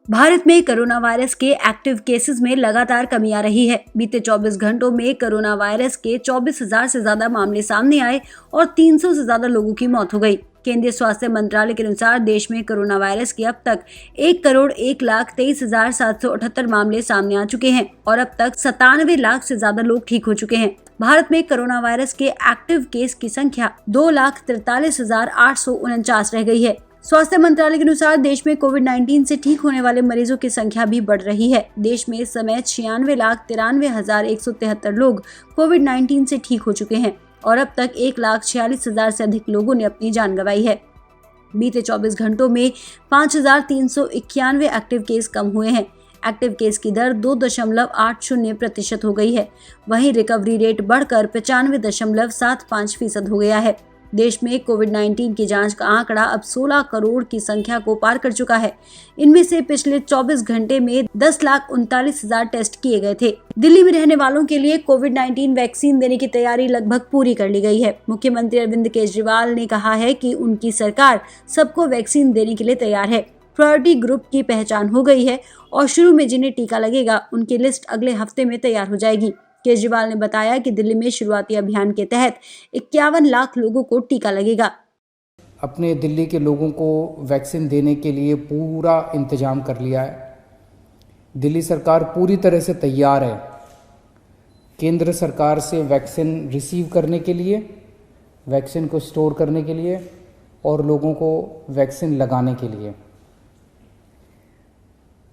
भारत में corona virus के active cases में लगातार कमी आ रही है। बीते 24 घंटों में कोरोना वायरस के 24,000 से ज्यादा मामले सामने आए और 300 से ज्यादा लोगों की मौत हो गई। केंद्रीय स्वास्थ्य मंत्रालय के अनुसार देश में कोरोना वायरस के अब तक 1,01,23,778 मामले सामने आ चुके हैं और अब तक 97 लाख से ज्यादा लोग ठीक हो चुके हैं। भारत में कोरोना वायरस के एक्टिव केस की संख्या 2,43,849 रह गई है। स्वास्थ्य मंत्रालय के अनुसार देश में कोविड-19 से ठीक होने वाले मरीजों की संख्या भी बढ़ रही है। देश में इस समय 96,93,173 लोग कोविड-19 से ठीक हो चुके हैं और अब तक 1,46,000 से अधिक लोगों ने अपनी जान गंवाई है। बीते 24 घंटों में 5,391 एक्टिव केस कम हुए हैं। एक्टिव केस की दर 2.80% हो गई है। वहीं रिकवरी रेट बढ़कर 95.75% हो गया है। देश में कोविड-19 की जांच का आंकड़ा अब 16 करोड़ की संख्या को पार कर चुका है। इनमें से पिछले 24 घंटे में 10,39,000 टेस्ट किए गए थे। दिल्ली में रहने वालों के लिए कोविड-19 वैक्सीन देने की तैयारी लगभग पूरी कर ली गई है। मुख्यमंत्री अरविंद केजरीवाल ने कहा है कि उनकी सरकार सबको वैक्सीन देने के लिए तैयार है। प्रायोरिटी ग्रुप की पहचान हो गई है और शुरू में जिन्हें टीका लगेगा उनकी लिस्ट अगले हफ्ते में तैयार हो जाएगी। केजरीवाल ने बताया कि दिल्ली में शुरुआती अभियान के तहत 51 लाख लोगों को टीका लगेगा। अपने दिल्ली के लोगों को वैक्सीन देने के लिए पूरा इंतजाम कर लिया है। दिल्ली सरकार पूरी तरह से तैयार है केंद्र सरकार से वैक्सीन रिसीव करने के लिए, वैक्सीन को स्टोर करने के लिए और लोगों को वैक्सीन लगाने के लिए।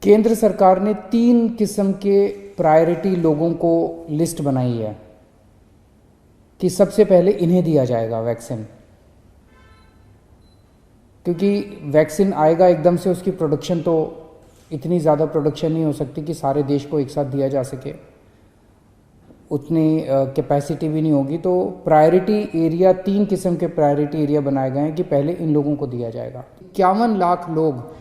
केंद्र सरकार ने 3 किस्म के प्रायोरिटी लोगों को लिस्ट बनाई है कि सबसे पहले इन्हें दिया जाएगा वैक्सीन, क्योंकि वैक्सीन आएगा एकदम से, उसकी प्रोडक्शन तो इतनी ज़्यादा प्रोडक्शन नहीं हो सकती कि सारे देश को एक साथ दिया जा सके, उतनी कैपेसिटी भी नहीं होगी। तो प्रायोरिटी एरिया, 3 किस्म के प्रायोरिटी एरिया बनाए गए हैं कि पहले इन लोगों को दिया जाएगा। 51 लाख लोग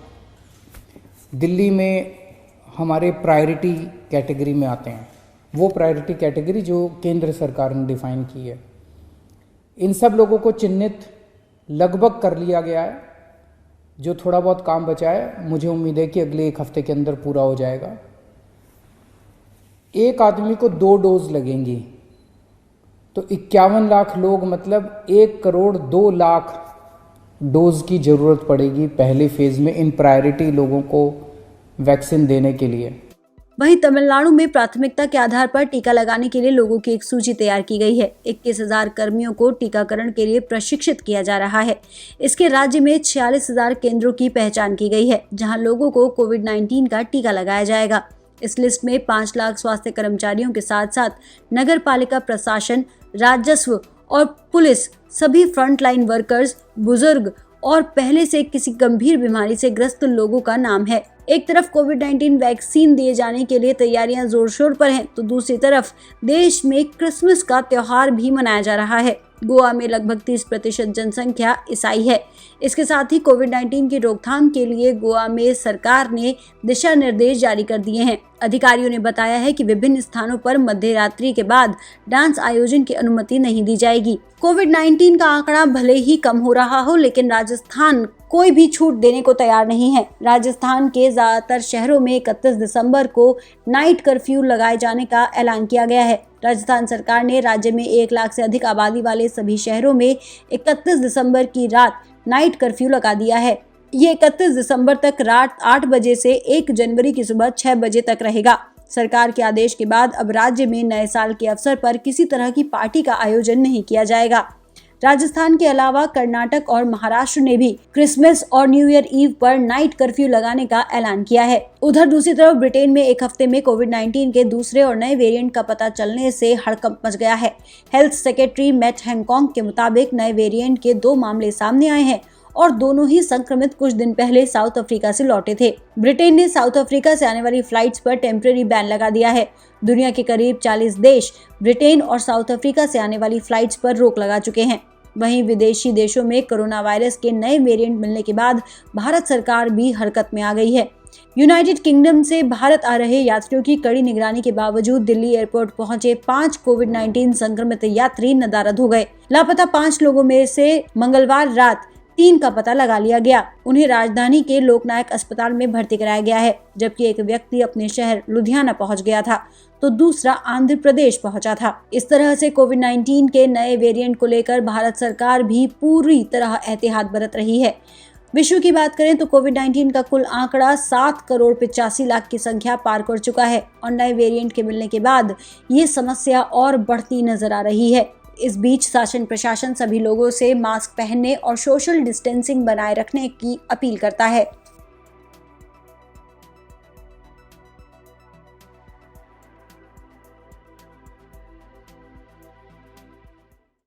दिल्ली में हमारे प्रायोरिटी कैटेगरी में आते हैं, वो प्रायोरिटी कैटेगरी जो केंद्र सरकार ने डिफाइन की है। इन सब लोगों को चिन्हित लगभग कर लिया गया है। जो थोड़ा बहुत काम बचा है, मुझे उम्मीद है कि अगले 1 हफ्ते के अंदर पूरा हो जाएगा। एक आदमी को 2 डोज लगेंगी, तो 51 लाख लोग मतलब 1,02,00,000 डोज की ज़रूरत पड़ेगी पहले फेज़ में इन प्रायोरिटी लोगों को वैक्सीन देने के लिए। वहीं तमिलनाडु में प्राथमिकता के आधार पर टीका लगाने के लिए लोगों की एक सूची तैयार की गई है। 21,000 कर्मियों को टीकाकरण के लिए प्रशिक्षित किया जा रहा है। इसके राज्य में 46,000 केंद्रों की पहचान की गई है, जहां लोगों को कोविड-19 का टीका लगाया जाएगा। इस लिस्ट में 5 लाख स्वास्थ्य कर्मचारियों के साथ साथ नगर पालिका प्रशासन, राजस्व और पुलिस, सभी फ्रंटलाइन वर्कर्स, बुजुर्ग और पहले से किसी गंभीर बीमारी से ग्रस्त लोगों का नाम है। एक तरफ कोविड-19 वैक्सीन दिए जाने के लिए तैयारियां जोर शोर पर हैं, तो दूसरी तरफ देश में क्रिसमस का त्योहार भी मनाया जा रहा है। गोवा में लगभग 30% जनसंख्या ईसाई है। इसके साथ ही कोविड-19 की रोकथाम के लिए गोवा में सरकार ने दिशा निर्देश जारी कर दिए हैं। अधिकारियों ने बताया है कि विभिन्न स्थानों पर मध्य रात्रि के बाद डांस आयोजन की अनुमति नहीं दी जाएगी। कोविड-19 का आंकड़ा भले ही कम हो रहा हो, लेकिन राजस्थान कोई भी छूट देने को तैयार नहीं है। राजस्थान के ज्यादातर शहरों में 31 दिसंबर को नाइट कर्फ्यू लगाए जाने का ऐलान किया गया है। राजस्थान सरकार ने राज्य में 1 लाख से अधिक आबादी वाले सभी शहरों में 31 दिसंबर की रात नाइट कर्फ्यू लगा दिया है। ये 31 दिसंबर तक रात 8 बजे से 1 जनवरी की सुबह 6 बजे तक रहेगा। सरकार के आदेश के बाद अब राज्य में नए साल के अवसर पर किसी तरह की पार्टी का आयोजन नहीं किया जाएगा। राजस्थान के अलावा कर्नाटक और महाराष्ट्र ने भी क्रिसमस और न्यू ईयर ईव पर नाइट कर्फ्यू लगाने का ऐलान किया है। उधर दूसरी तरफ ब्रिटेन में 1 हफ्ते में कोविड-19 के दूसरे और नए वेरिएंट का पता चलने से हड़कंप मच गया है। हेल्थ सेक्रेटरी मैट हैनकॉक के मुताबिक नए वेरिएंट के 2 मामले सामने आए हैं और दोनों ही संक्रमित कुछ दिन पहले साउथ अफ्रीका से लौटे थे। ब्रिटेन ने साउथ अफ्रीका से आने वाली फ्लाइट्स पर टेम्परेरी बैन लगा दिया है। दुनिया के करीब 40 देश ब्रिटेन और साउथ अफ्रीका से आने वाली फ्लाइट्स पर रोक लगा चुके हैं। वहीं विदेशी देशों में कोरोना वायरस के नए वेरिएंट मिलने के बाद भारत सरकार भी हरकत में आ गई है। यूनाइटेड किंगडम से भारत आ रहे यात्रियों की कड़ी निगरानी के बावजूद दिल्ली एयरपोर्ट पहुंचे 5 कोविड-19 संक्रमित यात्री नदारद हो गए। लापता 5 लोगों में से मंगलवार रात 3 का पता लगा लिया गया। उन्हें राजधानी के लोकनायक अस्पताल में भर्ती कराया गया है, जबकि एक व्यक्ति अपने शहर लुधियाना पहुंच गया था तो दूसरा आंध्र प्रदेश पहुंचा था। इस तरह से कोविड-19 के नए वेरिएंट को लेकर भारत सरकार भी पूरी तरह एहतियात बरत रही है। विश्व की बात करें तो कोविड-19 का कुल आंकड़ा 7,85,00,000 की संख्या पार कर चुका है और नए वेरिएंट के मिलने के बाद ये समस्या और बढ़ती नजर आ रही है। इस बीच शासन प्रशासन सभी लोगों से मास्क पहनने और सोशल डिस्टेंसिंग बनाए रखने की अपील करता है।